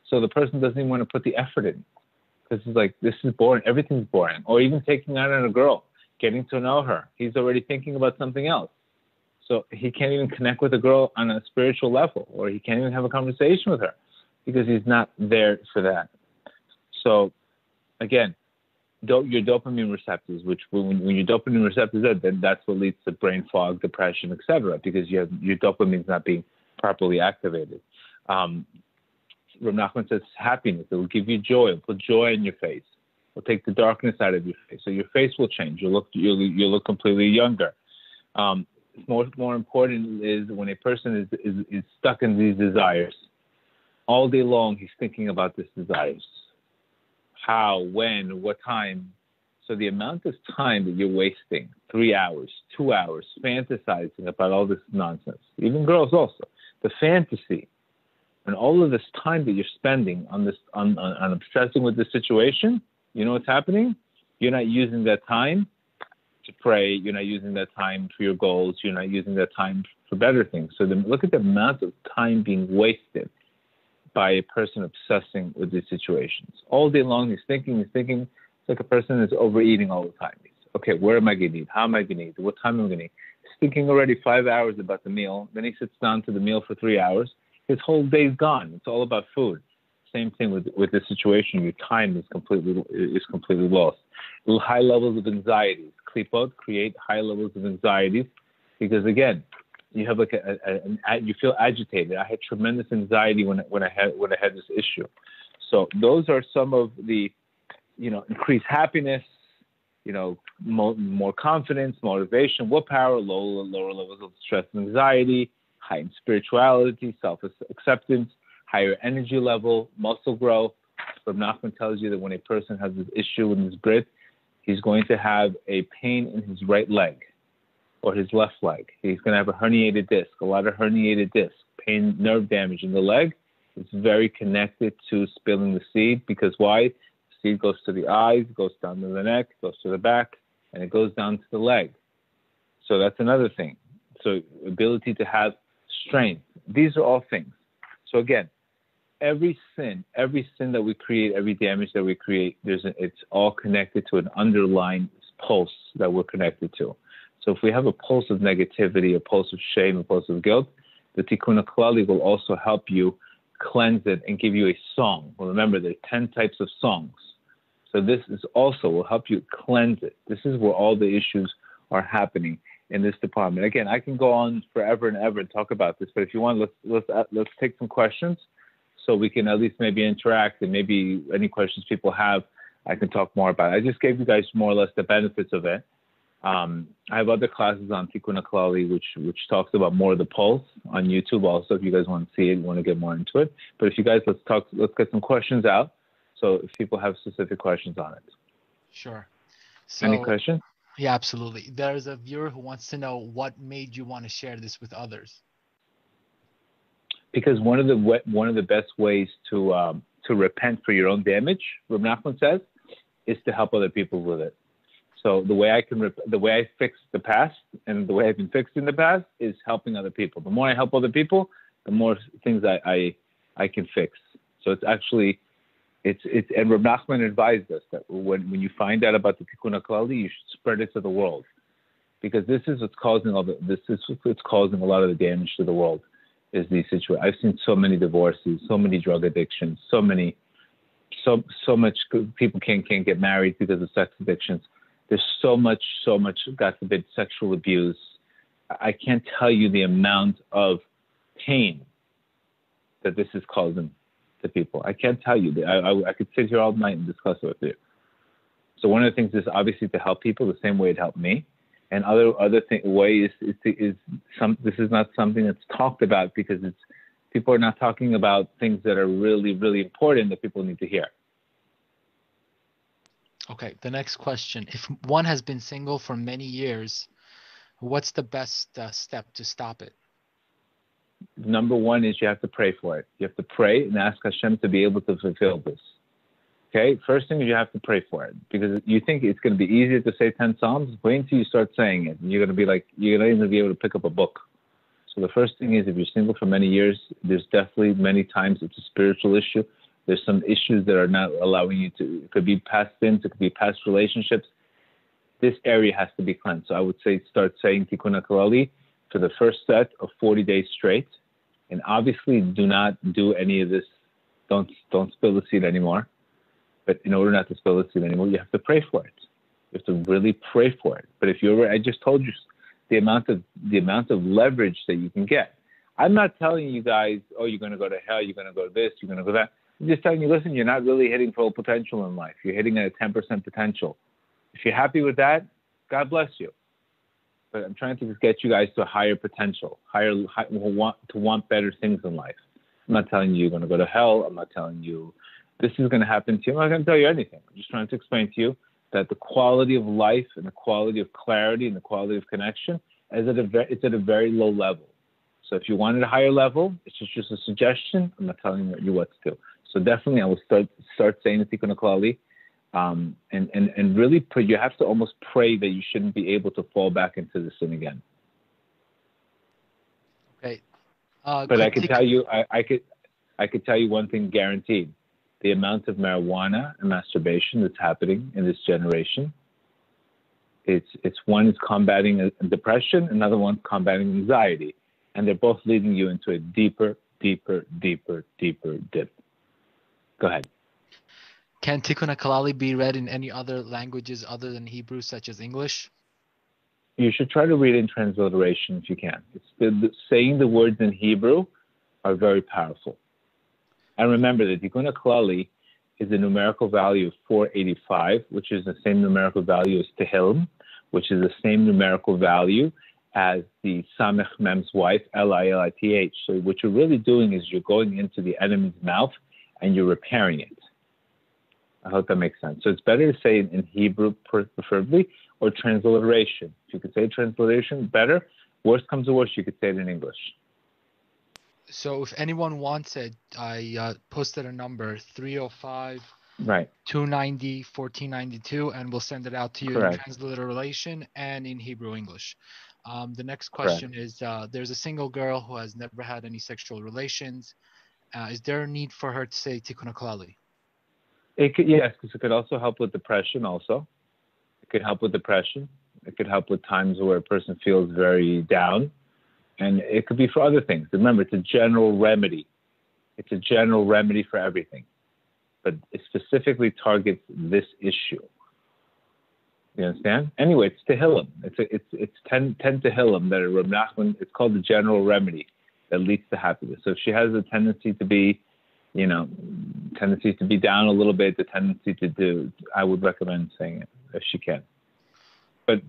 So the person doesn't even want to put the effort in. Because it's like, this is boring. Everything's boring. Or even taking out on a girl, getting to know her. He's already thinking about something else. So he can't even connect with a girl on a spiritual level, or he can't even have a conversation with her because he's not there for that. So again, your dopamine receptors, which when your dopamine receptors are, then that's what leads to brain fog, depression, etc., because your dopamine's not being properly activated. Rav Nachman says happiness. It will give you joy. It'll put joy in your face. It'll take the darkness out of your face. So your face will change. You'll look completely younger. More important is when a person is stuck in these desires. All day long, he's thinking about these desires. How, when, what time. So the amount of time that you're wasting, 3 hours, 2 hours, fantasizing about all this nonsense, even girls also, the fantasy, and all of this time that you're spending on obsessing with this situation, you know what's happening? You're not using that time to pray. You're not using that time for your goals. You're not using that time for better things. So look at the amount of time being wasted by a person obsessing with these situations. All day long, he's thinking. It's like a person is overeating all the time. Okay, where am I going to eat? How am I going to eat? What time am I going to eat? He's thinking already 5 hours about the meal. Then he sits down to the meal for 3 hours. His whole day's gone. It's all about food. Same thing with this situation. Your time is completely lost. High levels of anxieties. Klipot create high levels of anxieties because again, you have like you feel agitated. I had tremendous anxiety when I had this issue. So those are some of the, increased happiness, more confidence, motivation, willpower, lower levels of stress and anxiety, heightened spirituality, self-acceptance, higher energy level, muscle growth. Rav Nachman tells you that when a person has this issue in his brit, he's going to have a pain in his right leg or his left leg. He's going to have a herniated disc, a lot of herniated disc, pain, nerve damage in the leg. It's very connected to spilling the seed because why? The seed goes to the eyes, goes down to the neck, goes to the back, and it goes down to the leg. So that's another thing. So ability to have strength. These are all things. So again, every sin that we create, every damage that we create, it's all connected to an underlying pulse that we're connected to. So if we have a pulse of negativity, a pulse of shame, a pulse of guilt, the Tikkun Haklali will also help you cleanse it and give you a song. Well, remember, there are 10 types of songs. So this is also will help you cleanse it. This is where all the issues are happening in this department. Again, I can go on forever and ever and talk about this, but if you want, let's take some questions so we can at least maybe interact, and maybe any questions people have, I can talk more about it. I just gave you guys more or less the benefits of it. I have other classes on Tikkun Haklali, which talks about more of the pulse on YouTube also, if you guys want to see it, want to get more into it. But if you guys, let's get some questions out. So if people have specific questions on it. Sure. So, any questions? Yeah, absolutely. There's a viewer who wants to know what made you want to share this with others. Because one of the best ways to repent for your own damage, Reb Nachman says, is to help other people with it. So the way I fix the past and the way I've been fixed in the past is helping other people. The more I help other people, the more things I can fix. So it's actually and Reb Nachman advised us that when you find out about the Tikkun Haklali, you should spread it to the world, because this is what's causing what's causing a lot of the damage to the world. Is these situations. I've seen so many divorces, so many drug addictions, so much people can't get married because of sex addictions. There's so much, God forbid, sexual abuse. I can't tell you the amount of pain that this is causing to people. I can't tell you. I could sit here all night and discuss it with you. So one of the things is obviously to help people the same way it helped me. And way is this is not something that's talked about, because people are not talking about things that are really, really important that people need to hear. Okay, the next question. If one has been single for many years, what's the best step to stop it? Number one is you have to pray for it. You have to pray and ask Hashem to be able to fulfill this. Okay, first thing is you have to pray for it, because you think it's going to be easier to say 10 Psalms. Wait until you start saying it, and you're going to be like, you're not even going to be able to pick up a book. So the first thing is, if you're single for many years, there's definitely many times it's a spiritual issue. There's some issues that are not allowing you to, it could be past sins, it could be past relationships. This area has to be cleansed. So I would say start saying Tikkun Haklali for the first set of 40 days straight. And obviously do not do any of this. Don't spill the seed anymore. But in order not to spill the seed anymore, you have to pray for it. You have to really pray for it. But if I just told you the amount of leverage that you can get. I'm not telling you guys, oh, you're going to go to hell, you're going to go to this, you're going to go that. I'm just telling you, listen, you're not really hitting full potential in life. You're hitting at a 10% potential. If you're happy with that, God bless you. But I'm trying to just get you guys to a higher potential, want better things in life. I'm not telling you you're going to go to hell. I'm not telling you this is going to happen to you. I'm not going to tell you anything. I'm just trying to explain to you that the quality of life and the quality of clarity and the quality of connection is it's at a very low level. So if you wanted a higher level, it's just a suggestion. I'm not telling you what to do. So definitely I will start saying the Tikkun Haklali. And really you have to almost pray that you shouldn't be able to fall back into the sin again. Okay. But I can tell you, I could tell you one thing guaranteed: the amount of marijuana and masturbation that's happening in this generation. It's one is combating depression, another one's combating anxiety, and they're both leading you into a deeper dip. Go ahead. Can Tikkun Haklali be read in any other languages other than Hebrew, such as English? You should try to read it in transliteration if you can. Saying the words in Hebrew are very powerful. And remember that Tikkun Haklali is a numerical value of 485, which is the same numerical value as Tehillim, which is the same numerical value as the Samech Mem's wife, Lilith. So what you're really doing is you're going into the enemy's mouth and you're repairing it. I hope that makes sense. So it's better to say it in Hebrew preferably, or transliteration. If you could say transliteration, better. Worst comes to worst, you could say it in English. So if anyone wants it, I posted a number, 305 right. 290 1492, and we'll send it out to you Correct. in transliteration and in Hebrew English. The next question is, there's a single girl who has never had any sexual relations. Is there a need for her to say Tikkun Haklali? Yes, because it could also help with depression also. It could help with depression. It could help with times where a person feels very down. And it could be for other things. Remember, it's a general remedy. It's a general remedy for everything. but it specifically targets this issue. You understand? Anyway, it's Tehillim. It's 10 Tehillim that are Reb Nachman. It's called the general remedy that leads to happiness. So if she has a tendency to be, tendency to be down a little bit, the tendency to do, I would recommend saying it if she can. But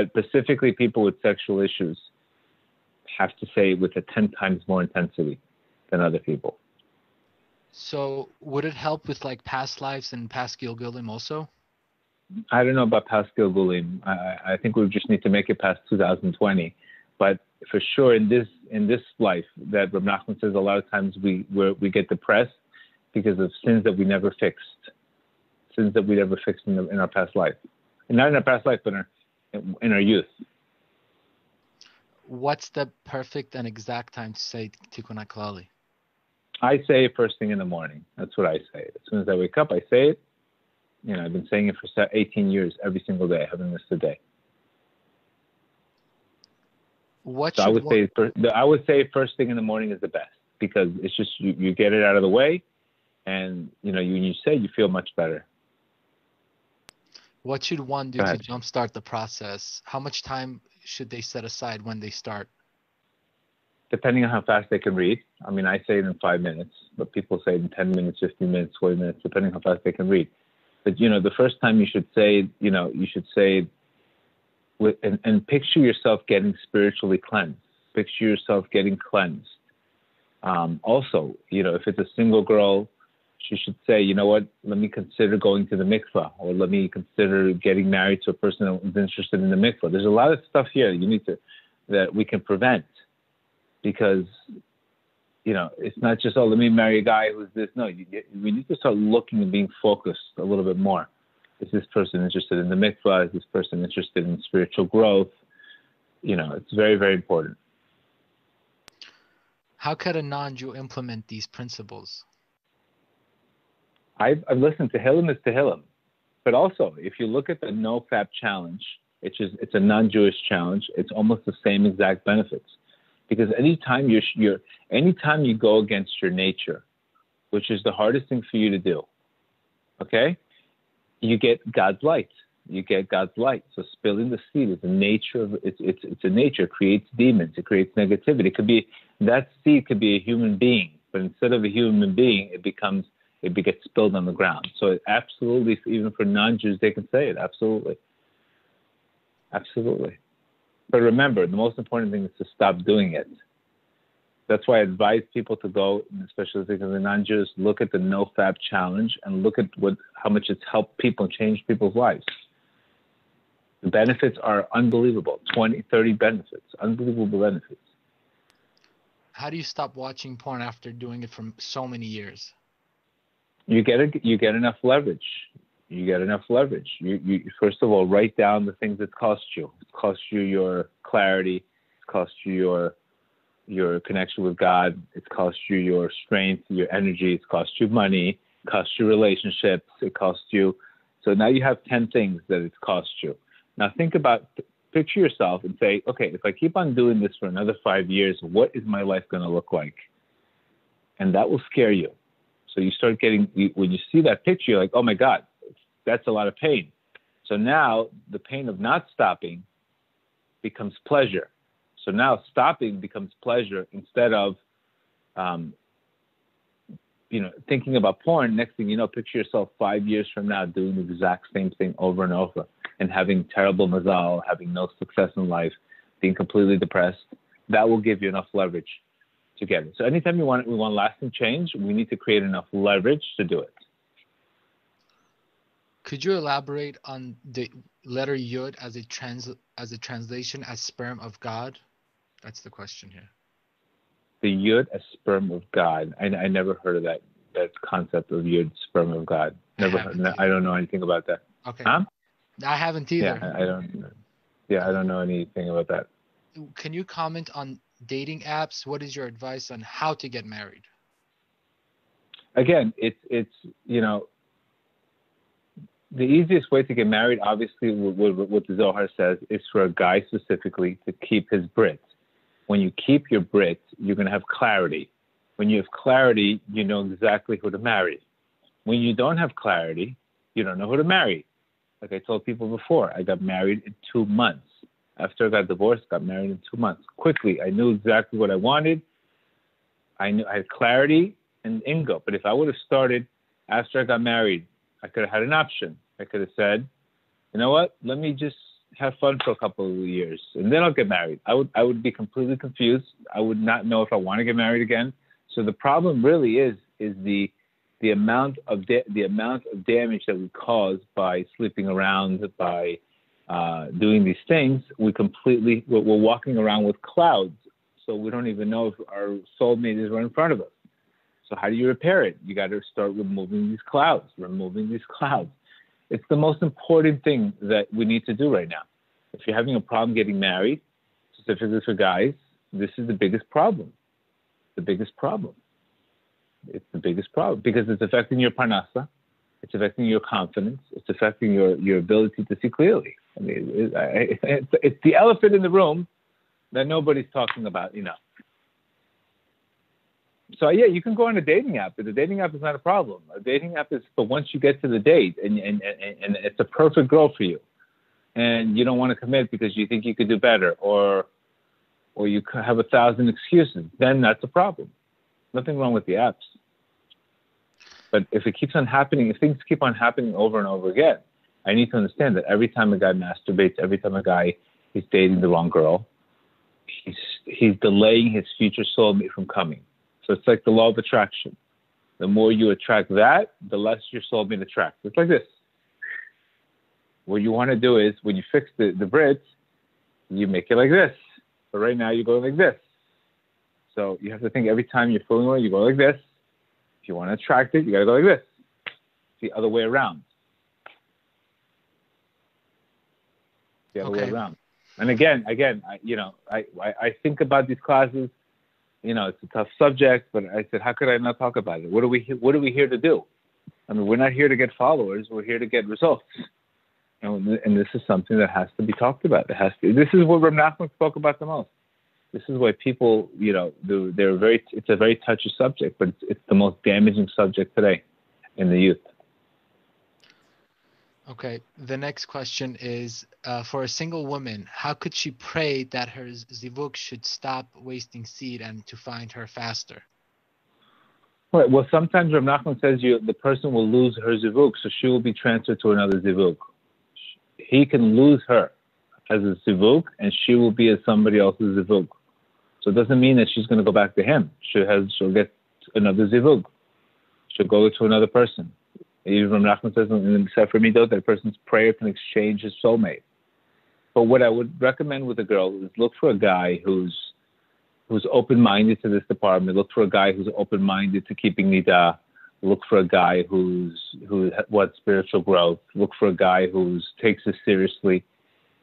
specifically, people with sexual issues have to say it with a 10 times more intensity than other people. So would it help with like past lives and past Gilgulim also? I don't know about past Gilgulim. I think we just need to make it past 2020. But for sure, in this life, that Reb Nachman says a lot of times we get depressed because of sins that we never fixed, in our past life, and not in our past life, but in our youth. What's the perfect and exact time to say Tikkun Haklali? I say it first thing in the morning. That's what I say. As soon as I wake up, I say it. I've been saying it for 18 years, every single day. I haven't missed a day. I would say first thing in the morning is the best, because it's just you get it out of the way, and when you say, you feel much better. What should one do to jumpstart the process? How much time should they set aside when they start? Depending on how fast they can read. I mean, I say it in 5 minutes, but people say it in 10 minutes, 15 minutes, 20 minutes, depending on how fast they can read. But, the first time you should say, you should say, and picture yourself getting spiritually cleansed. Picture yourself getting cleansed. Also, if it's a single girl, she should say, you know what, let me consider going to the mikvah, or let me consider getting married to a person who's interested in the mikvah. There's a lot of stuff here that we can prevent, because, it's not just, let me marry a guy who's this. No, we need to start looking and being focused a little bit more. Is this person interested in the mikvah? Is this person interested in spiritual growth? It's very, very important. How could a non-Jew implement these principles? I've listened to Tehillim is Tehillim. But also, if you look at the no-fap challenge, it's a non-Jewish challenge, it's almost the same exact benefits. Because anytime you go against your nature, which is the hardest thing for you to do, okay, you get God's light. So spilling the seed is a nature it's a nature. It creates demons. It creates negativity. That seed could be a human being, but instead of a human being, it gets spilled on the ground. So it absolutely, even for non-Jews, they can say it. Absolutely. But remember, the most important thing is to stop doing it. That's why I advise people to go, especially because they're non-Jews, look at the no-fap challenge and look at how much it's helped people change people's lives. The benefits are unbelievable. 20, 30 benefits, unbelievable benefits. How do you stop watching porn after doing it for so many years? You get enough leverage. You first of all, write down the things that cost you. It costs you your clarity. It costs you your connection with God. It costs you your strength, your energy. It costs you money. It costs you relationships. It costs you. So now you have 10 things that it's cost you. Now picture yourself and say, okay, if I keep on doing this for another 5 years, what is my life going to look like? And that will scare you. So you start when you see that picture, you're like, oh my God, that's a lot of pain. So now the pain of not stopping becomes pleasure. So now stopping becomes pleasure instead of, thinking about porn. Next thing you know, picture yourself 5 years from now doing the exact same thing over and over and having terrible mazal, having no success in life, being completely depressed. That will give you enough leverage to get it. So anytime we want lasting change, we need to create enough leverage to do it. Could you elaborate on the letter Yud as a translation as sperm of God? That's the question here. The Yud as sperm of God. I never heard of that concept of Yud, sperm of God. Never heard. I don't know anything about that. Okay. Huh? I haven't either. Yeah, I don't. Yeah, I don't know anything about that. Can you comment on dating apps? What is your advice on how to get married? Again, it's the easiest way to get married, obviously, what the Zohar says, is for a guy specifically to keep his brit. When you keep your brit, you're going to have clarity. When you have clarity, you know exactly who to marry. When you don't have clarity, you don't know who to marry. Like I told people before, I got married in 2 months. After I got divorced, got married in 2 months. Quickly, I knew exactly what I wanted. I had clarity and go. But if I would have started after I got married, I could have had an option. I could have said, you know what, let me just have fun for a couple of years, and then I'll get married. I would be completely confused. I would not know if I want to get married again. So the problem really is the amount of damage that we cause by sleeping around, by doing these things. We're walking around with clouds, so we don't even know if our soulmate is right in front of us. So how do you repair it? You got to start removing these clouds. It's the most important thing that we need to do right now. If you're having a problem getting married, specifically for guys, this is the biggest problem. It's the biggest problem because it's affecting your parnasa, it's affecting your confidence, it's affecting your ability to see clearly. I mean, it's the elephant in the room that nobody's talking about enough. So yeah, you can go on a dating app, but the dating app is not a problem. A dating app is for once you get to the date and it's a perfect girl for you, and you don't want to commit because you think you could do better, or you have 1,000 excuses. Then that's a problem. Nothing wrong with the apps. But if it keeps on happening, if things keep on happening over and over again, I need to understand that every time a guy masturbates, every time a guy is dating the wrong girl, he's delaying his future soulmate from coming. So it's like the law of attraction. The more you attract that, the less your soulmate attracts. It's like this. What you want to do is, when you fix the Brits, you make it like this. But right now, you're going like this. So you have to think every time you're fooling around, you go like this. If you want to attract it, you got to go like this. It's the other way around. The other way around. And again, I think about these classes. It's a tough subject, but I said, how could I not talk about it? What are we here to do? I mean, we're not here to get followers. We're here to get results. And this is something that has to be talked about. This is what Rav Nachman spoke about the most. This is why people, it's a very touchy subject, but it's the most damaging subject today in the youth. Okay. The next question is, for a single woman, how could she pray that her Zivug should stop wasting seed and to find her faster? Right. Well, sometimes Rav Nachman says the person will lose her Zivug, so she will be transferred to another Zivug. He can lose her as a Zivug, and she will be as somebody else's Zivug. So it doesn't mean that she's going to go back to him. She'll get another Zivug. She'll go to another person. Even Rav Nachman says in the Sefer Midot that a person's prayer can exchange his soulmate. But what I would recommend with a girl is look for a guy who's open-minded to this department. Look for a guy who's open-minded to keeping nidah. Look for a guy who wants spiritual growth. Look for a guy who takes it seriously.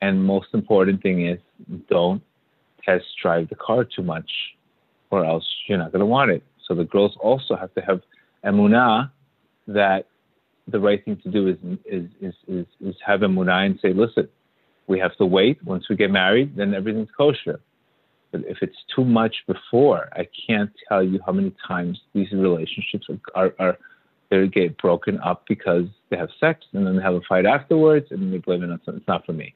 And most important thing is, don't test drive the car too much, or else you're not going to want it. So the girls also have to have emunah that the right thing to do is have emunah and say, listen, we have to wait. Once we get married, then everything's kosher. But if it's too much before, I can't tell you how many times these relationships they get broken up because they have sex and then they have a fight afterwards and then they blame it on something. It's not for me.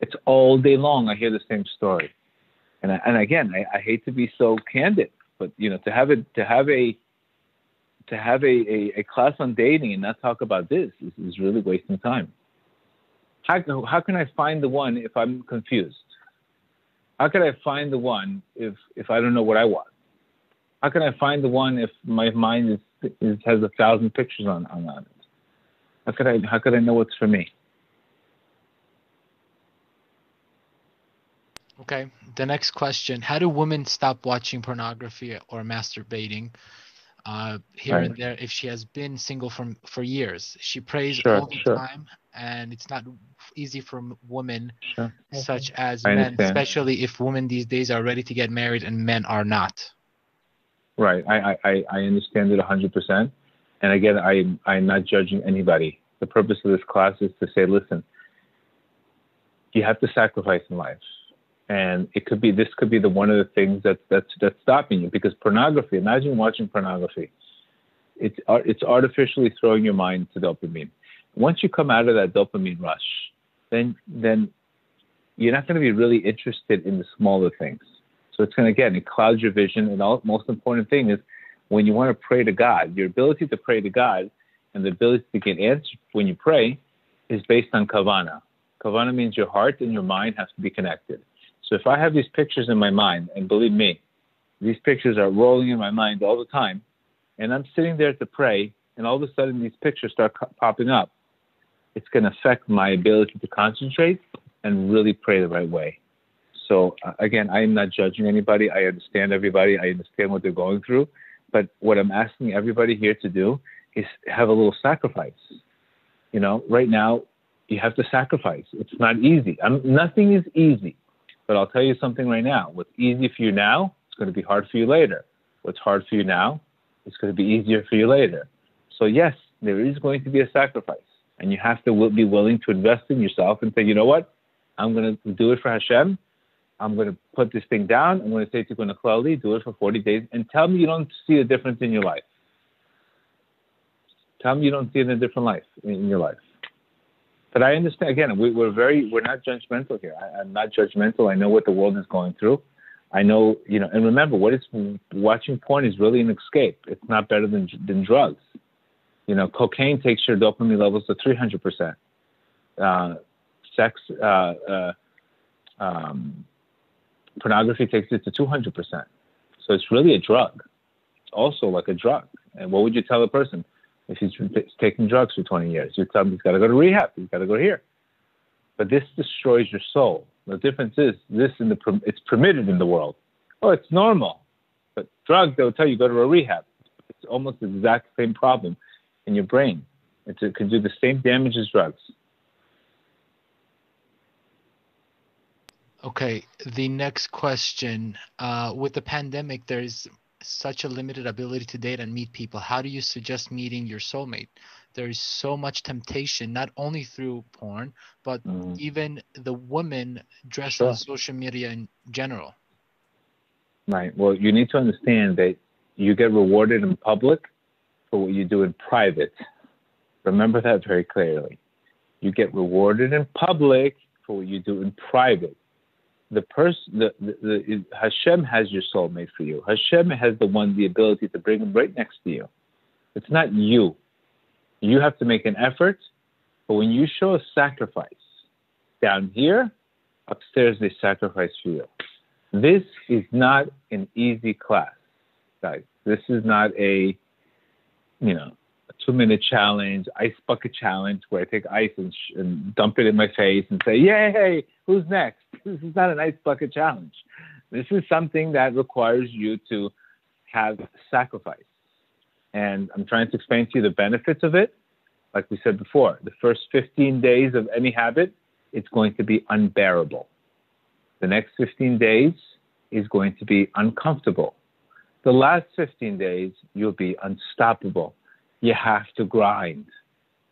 It's all day long. I hear the same story, and again, I hate to be so candid, but to have a class on dating and not talk about this is really wasting time. How can I find the one if I'm confused? How can I find the one if I don't know what I want? How can I find the one if my mind has 1,000 pictures on it? How could I know what's for me? Okay. The next question: how do women stop watching pornography or masturbating here and there if she has been single for years? She prays all the time, and it's not easy for women such as men, especially if women these days are ready to get married and men are not. Right. I understand it 100%. And again, I'm not judging anybody. The purpose of this class is to say, listen, you have to sacrifice in life. And this could be one of the things that's stopping you, because pornography, imagine watching pornography. It's artificially throwing your mind to dopamine. Once you come out of that dopamine rush, then you're not going to be really interested in the smaller things. So it's going to, again, it clouds your vision. And the most important thing is when you want to pray to God, your ability to pray to God and the ability to get answered when you pray is based on kavana. Kavana means your heart and your mind have to be connected. So if I have these pictures in my mind, and believe me, these pictures are rolling in my mind all the time, and I'm sitting there to pray, and all of a sudden these pictures start popping up, it's going to affect my ability to concentrate and really pray the right way. So again, I am not judging anybody. I understand everybody. I understand what they're going through. But what I'm asking everybody here to do is have a little sacrifice. You know, right now, you have to sacrifice. It's not easy. Nothing is easy. But I'll tell you something right now. What's easy for you now, it's going to be hard for you later. What's hard for you now, it's going to be easier for you later. So yes, there is going to be a sacrifice. And you have to be willing to invest in yourself and say, you know what? I'm going to do it for Hashem. I'm going to put this thing down. I'm going to say Tikkun Haklali, do it for 40 days, and tell me you don't see a difference in your life. Tell me you don't see it in a different life, in your life. But I understand, again, we're not judgmental here. I'm not judgmental. I know what the world is going through. I know, and remember, watching porn is really an escape. It's not better than drugs. Cocaine takes your dopamine levels to 300%. Pornography takes it to 200%. So it's really a drug. It's also like a drug. And what would you tell a person if he's taking drugs for 20 years? You tell him he's got to go to rehab. He's got to go here. But this destroys your soul. The difference is it's permitted in the world. Oh, it's normal. But drugs, they'll tell you go to a rehab. It's almost the exact same problem in your brain. It can do the same damage as drugs. Okay, the next question. With the pandemic, there's such a limited ability to date and meet people. How do you suggest meeting your soulmate? There is so much temptation, not only through porn, but even the women dressed on social media in general. Right. Well, you need to understand that you get rewarded in public for what you do in private. Remember that very clearly. You get rewarded in public for what you do in private. Hashem has your soulmate for you. Hashem has the ability to bring him right next to you. It's not you. You have to make an effort, but when you show a sacrifice down here, upstairs they sacrifice for you. This is not an easy class, guys. This is not a 2-minute challenge, ice bucket challenge where I take ice and dump it in my face and say, yay, who's next? This is not an ice bucket challenge. This is something that requires you to have sacrifice. And I'm trying to explain to you the benefits of it. Like we said before, the first 15 days of any habit, it's going to be unbearable. The next 15 days is going to be uncomfortable. The last 15 days, you'll be unstoppable. You have to grind.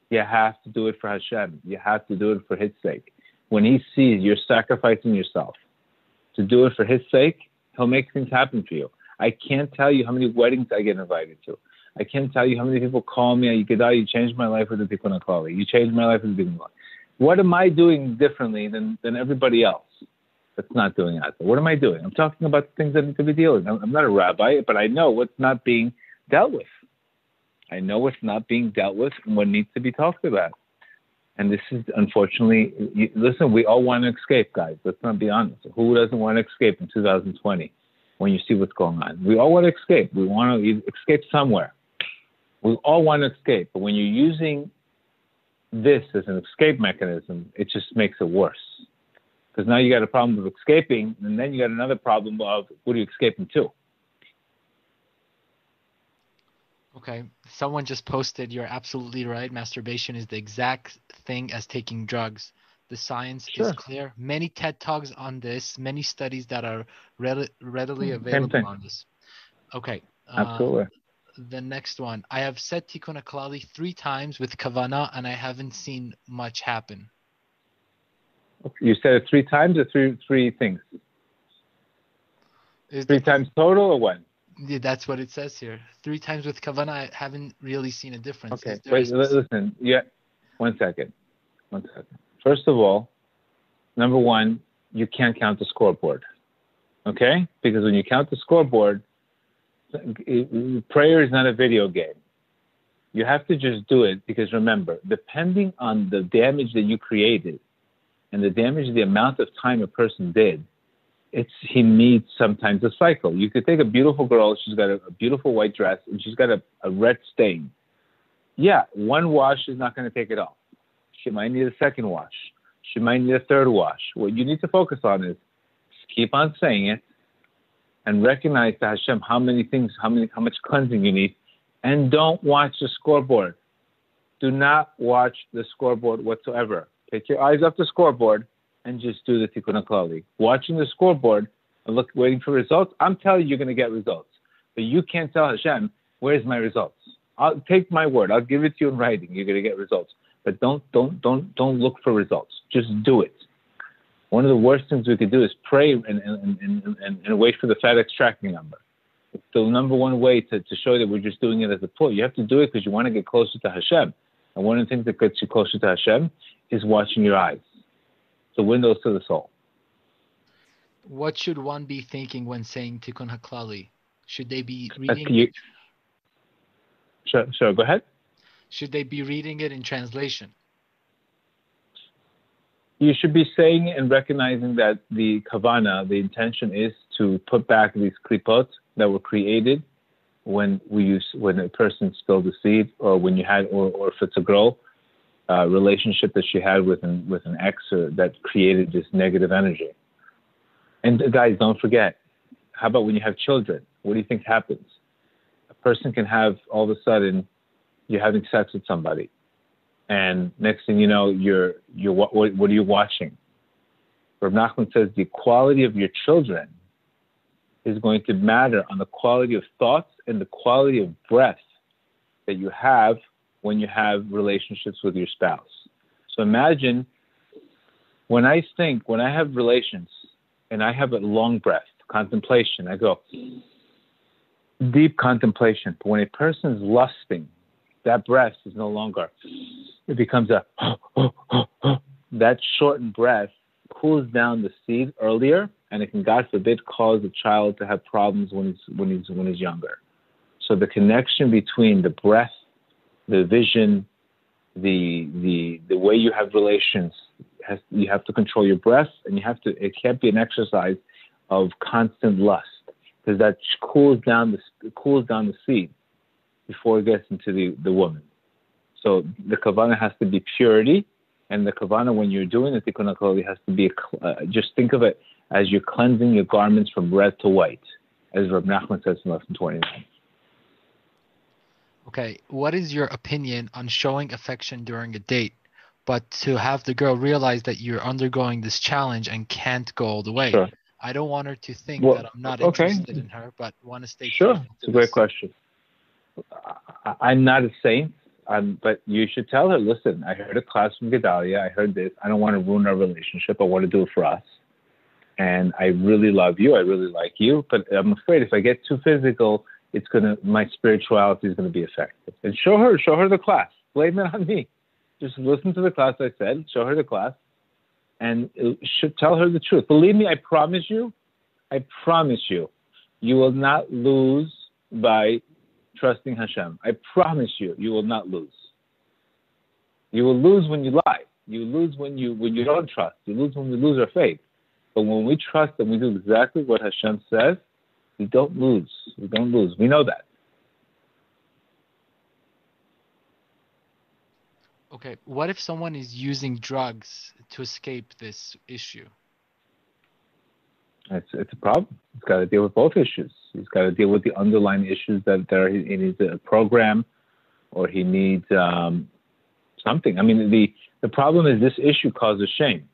You have to do it for Hashem. You have to do it for His sake. When He sees you're sacrificing yourself to do it for His sake, He'll make things happen for you. I can't tell you how many weddings I get invited to. I can't tell you how many people call me, Gedale, you changed my life with the Tikkun Haklali. You changed my life with the Tikkun Haklali. What am I doing differently than everybody else that's not doing that? What am I doing? I'm talking about the things that need to be dealt with. I'm not a rabbi, but I know what's not being dealt with. I know what's not being dealt with and what needs to be talked about. And this is, unfortunately, listen, we all want to escape, guys. Let's not be honest. Who doesn't want to escape in 2020 when you see what's going on? We all want to escape. We want to escape somewhere. We all want to escape. But when you're using this as an escape mechanism, it just makes it worse. Because now you got a problem of escaping, and then you got another problem of what are you escaping to? Okay. Someone just posted, you're absolutely right. Masturbation is the exact thing as taking drugs. The science is clear. Many TED Talks on this, many studies that are readily available on this. Okay. Absolutely. The next one. I have said Tikkun Haklali 3 times with Kavana, and I haven't seen much happen. You said it 3 times or three things? 3 times total or when? Yeah, that's what it says here. 3 times with kavana, I haven't really seen a difference. Okay, wait, listen. Yeah, 1 second. 1 second. First of all, number one, you can't count the scoreboard. Okay? Because when you count the scoreboard, prayer is not a video game. You have to just do it because remember, depending on the damage that you created and the amount of time a person did, he needs sometimes a cycle. You could take a beautiful girl, she's got a beautiful white dress, and she's got a red stain. Yeah, 1 wash is not going to take it off. She might need a 2nd wash. She might need a 3rd wash. What you need to focus on is keep on saying it and recognize to Hashem how much cleansing you need, and don't watch the scoreboard. Do not watch the scoreboard whatsoever. Take your eyes off the scoreboard and just do the Tikkun Haklali. Watching the scoreboard and waiting for results, I'm telling you, you're going to get results. But you can't tell Hashem, where's my results? I'll take my word. I'll give it to you in writing. You're going to get results. But don't look for results. Just do it. One of the worst things we could do is pray and wait for the FedEx tracking number. It's the number one way to show that we're just doing it as a pull. You have to do it because you want to get closer to Hashem. And one of the things that gets you closer to Hashem is watching your eyes. The windows to the soul. What should one be thinking when saying Tikkun Haklali? Should they be reading it? Sure, go ahead. Should they be reading it in translation? You should be saying it and recognizing that the kavana, the intention is to put back these klipot that were created when a person spilled the seed, or when you had, or if it's a girl, relationship that she had with an ex that created this negative energy. And guys, don't forget, how about when you have children? What do you think happens? A person can have, all of a sudden, you're having sex with somebody, and next thing you know, what are you watching? Rav Nachman says the quality of your children is going to matter on the quality of thoughts and the quality of breath that you have when you have relationships with your spouse. So imagine when I have relations and I have a long breath, contemplation, I go, deep contemplation. But when a person is lusting, that breath is no longer, it becomes that shortened breath cools down the seed earlier, and it can, God forbid, cause a child to have problems when he's younger. So the connection between the breath, the vision, the way you have relations, you have to control your breath, and it can't be an exercise of constant lust, because that cools down the seed before it gets into the woman. So the kavanah has to be purity, and the kavanah when you're doing the Tikkun Haklali has to be just think of it as you're cleansing your garments from red to white, as Rav Nachman says in lesson 29. Okay, what is your opinion on showing affection during a date, but to have the girl realize that you're undergoing this challenge and can't go all the way? Sure. I don't want her to think that I'm not interested in her, but want to stay sure. It's a great question. I'm not a saint, but you should tell her, listen, I heard a class from Gedale, I heard this, I don't want to ruin our relationship, I want to do it for us. And I really love you, I really like you, but I'm afraid if I get too physical, my spirituality is going to be affected. And show her the class. Blame it on me. Just listen to the class I said, show her the class, and should tell her the truth. Believe me, I promise you, you will not lose by trusting Hashem. I promise you, you will not lose. You will lose when you lie. You lose when you don't trust. You lose when we lose our faith. But when we trust and we do exactly what Hashem says, we don't lose. We don't lose. We know that. Okay. What if someone is using drugs to escape this issue? It's a problem. He's got to deal with both issues. He's got to deal with the underlying issues that he needs a program, or he needs something. I mean, the problem is this issue causes shame.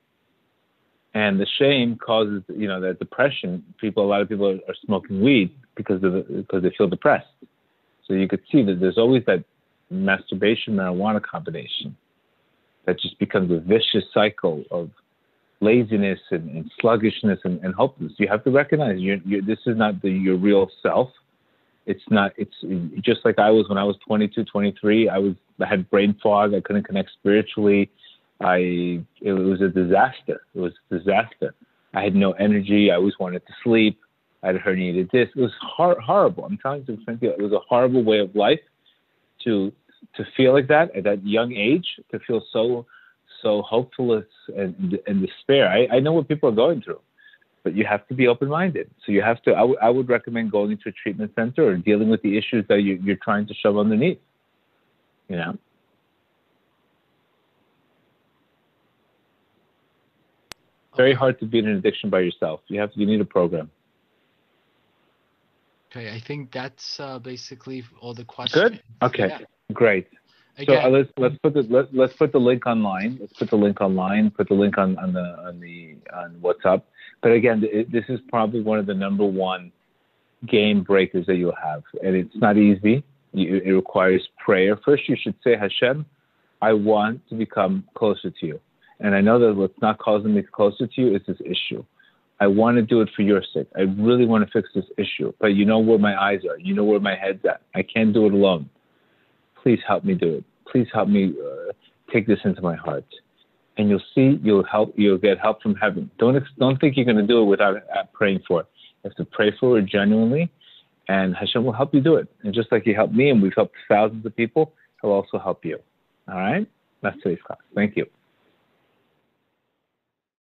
And the shame causes, that depression. A lot of people are smoking weed because they feel depressed. So you could see that there's always that masturbation marijuana combination that just becomes a vicious cycle of laziness and sluggishness and hopelessness. You have to recognize this is not your real self. It's just like I was when I was 22, 23. I had brain fog. I couldn't connect spiritually. It was a disaster. It was a disaster. I had no energy. I always wanted to sleep. I had herniated disc. It was horrible. I'm telling you, it was a horrible way of life to feel like that at that young age, to feel so hopeless and despair. I know what people are going through, but you have to be open-minded. So you have to. I would recommend going into a treatment center or dealing with the issues that you're trying to shove underneath. You know. Very hard to beat an addiction by yourself. You need a program. Okay, I think that's basically all the questions. Good. Okay. Yeah. Great. Again, so let's put the link online. Let's put the link online. Put the link on WhatsApp. But again, this is probably one of the number one game breakers that you'll have, and it's not easy. It requires prayer. First, you should say, Hashem, I want to become closer to you. And I know that what's not causing me closer to you is this issue. I want to do it for your sake. I really want to fix this issue. But you know where my eyes are. You know where my head's at. I can't do it alone. Please help me do it. Please help me take this into my heart. And you'll see, you'll get help from heaven. Don't think you're going to do it without praying for it. You have to pray for it genuinely, and Hashem will help you do it. And just like He helped me, and we've helped thousands of people, He'll also help you. All right? That's today's class. Thank you.